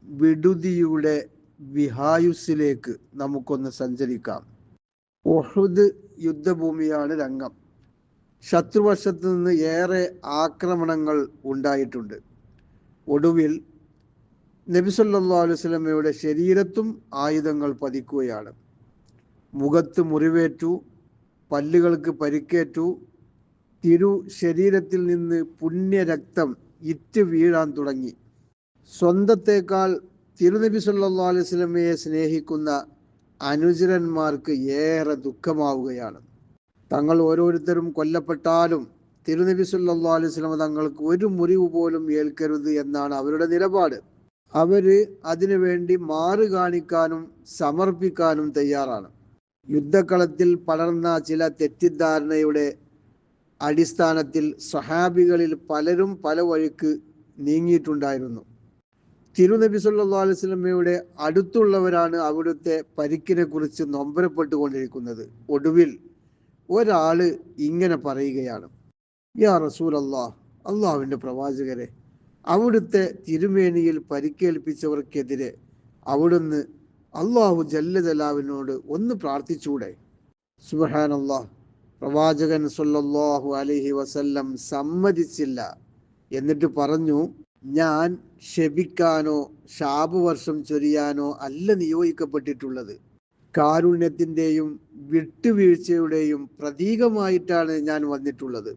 വിടുതിയുടെ വിഹായുസിലേക്ക് നമുക്കൊന്ന് സഞ്ചരിക്കാം. ഉഹുദ് യുദ്ധഭൂമിയാണ് രംഗം. ശത്രുവശത്ത് നിന്ന് ഏറെ ആക്രമണങ്ങൾ ഉണ്ടായിട്ടുണ്ട്. ഒടുവിൽ നബി സല്ലല്ലാഹു അലൈഹി വസല്ലമയുടെ ശരീരത്തും ആയുധങ്ങൾ പതിക്കുകയാണ്. മുഖത്ത് മുറിവേറ്റു, പല്ലുകൾക്ക് പരിക്കേറ്റു, ശരീരത്തിൽ നിന്ന് പുണ്യരക്തം ഇറ്റ് വീഴാൻ തുടങ്ങി. സ്വന്തത്തേക്കാൾ തിരുനബി സല്ലല്ലാഹു അലൈഹി വസല്ലമയെ സ്നേഹിക്കുന്ന അനുചരന്മാർക്ക് ഏറെ ദുഃഖമാവുകയാണ്. തങ്ങൾ ഓരോരുത്തരും കൊല്ലപ്പെട്ടാലും തിരുനബി സല്ലല്ലാഹു അലൈഹി വസല്ലമ തങ്ങൾക്ക് ഒരു മുറിവ് പോലും ഏൽക്കരുത് എന്നാണ് അവരുടെ നിലപാട്. അവര് അതിനുവേണ്ടി മാറ് കാണിക്കാനും സമർപ്പിക്കാനും തയ്യാറാണ്. യുദ്ധക്കളത്തിൽ പടർന്ന ചില തെറ്റിദ്ധാരണയുടെ അടിസ്ഥാനത്തിൽ സ്വഹാബികളിൽ പലരും പല വഴിക്ക് നീങ്ങിയിട്ടുണ്ടായിരുന്നു. തിരുനബി സല്ലല്ലാഹു അലൈഹി വസല്ലമയുടെ അടുത്തുള്ളവരാണ് അവിടുത്തെ പരിക്കിനെ കുറിച്ച് നൊമ്പരപ്പെട്ടുകൊണ്ടിരിക്കുന്നത്. ഒടുവിൽ ഒരാള് ഇങ്ങനെ പറയുകയാണ്: യാ റസൂലല്ലാഹ്, അള്ളാഹുവിൻ്റെ പ്രവാചകരെ, അവിടുത്തെ തിരുമേനിയിൽ പരിക്കേൽപ്പിച്ചവർക്കെതിരെ അവിടുന്ന് അള്ളാഹു ജല്ല ജലാലിനോട് ഒന്ന് പ്രാർത്ഥിച്ചൂടെ? സുബ്ഹാനല്ലാഹ്, പ്രവാചകൻ സല്ലല്ലാഹു അലൈഹി വസല്ലം സമ്മതിച്ചില്ല. എന്നിട്ട് പറഞ്ഞു: ഞാൻ ശപിക്കാനോ ശാപവർഷം ചൊരിയാനോ അല്ല നിയോഗിക്കപ്പെട്ടിട്ടുള്ളത്. കാരുണ്യത്തിൻ്റെയും വിട്ടുവീഴ്ചയുടെയും പ്രതീകമായിട്ടാണ് ഞാൻ വന്നിട്ടുള്ളത്.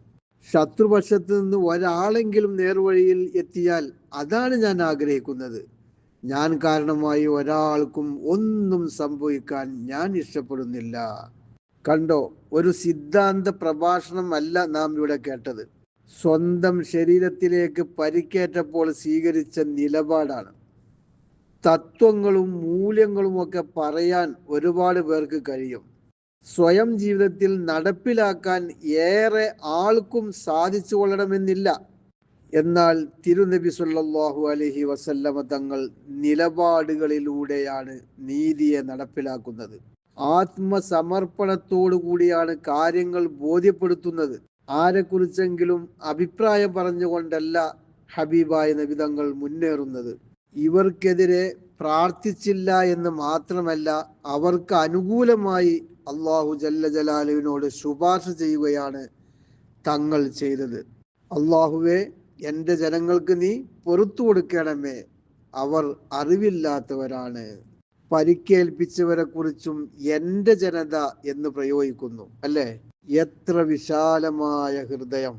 ശത്രുപക്ഷത്ത് നിന്ന് ഒരാളെങ്കിലും നേർവഴിയിൽ എത്തിയാൽ അതാണ് ഞാൻ ആഗ്രഹിക്കുന്നത്. ഞാൻ കാരണമായി ഒരാൾക്കും ഒന്നും സംഭവിക്കാൻ ഞാൻ ഇഷ്ടപ്പെടുന്നില്ല. കണ്ടോ, ഒരു സിദ്ധാന്ത പ്രഭാഷണം അല്ല നാം ഇവിടെ കേട്ടത്. സ്വന്തം ശരീരത്തിലേക്ക് പരിക്കേറ്റപ്പോൾ സ്വീകരിച്ച നിലപാടാണ്. തത്വങ്ങളും മൂല്യങ്ങളും ഒക്കെ പറയാൻ ഒരുപാട് പേർക്ക് കഴിയും. സ്വയം ജീവിതത്തിൽ നടപ്പിലാക്കാൻ ഏറെ ആൾക്കും സാധിച്ചു കൊള്ളണമെന്നില്ല. എന്നാൽ തിരുനബി സല്ലല്ലാഹു അലൈഹി വസല്ലമ തങ്ങൾ നിലപാടുകളിലൂടെയാണ് നീതിയെ നടപ്പിലാക്കുന്നത്. ആത്മസമർപ്പണത്തോടു കൂടിയാണ് കാര്യങ്ങൾ ബോധ്യപ്പെടുത്തുന്നത്. ആരെക്കുറിച്ചെങ്കിലും അഭിപ്രായം പറഞ്ഞുകൊണ്ടല്ല ഹബീബായ നബി തങ്ങൾ മുന്നേറുന്നത്. ഇവർക്കെതിരെ പ്രാർത്ഥിച്ചില്ല എന്ന് മാത്രമല്ല, അവർക്ക് അനുകൂലമായി അള്ളാഹു ജല്ല ജലാലുവിനോട് ശുപാർശ ചെയ്യുകയാണ് തങ്ങൾ ചെയ്തത്. അള്ളാഹുവേ, എൻ്റെ ജനങ്ങൾക്ക് നീ പൊറത്തു കൊടുക്കണമേ, അവർ അറിവില്ലാത്തവരാണ്. പരിക്കേൽപ്പിച്ചവരെ കുറിച്ചും എൻ്റെ ജനത എന്ന് പ്രയോഗിക്കുന്നു. അല്ലേ? എത്ര വിശാലമായ ഹൃദയം!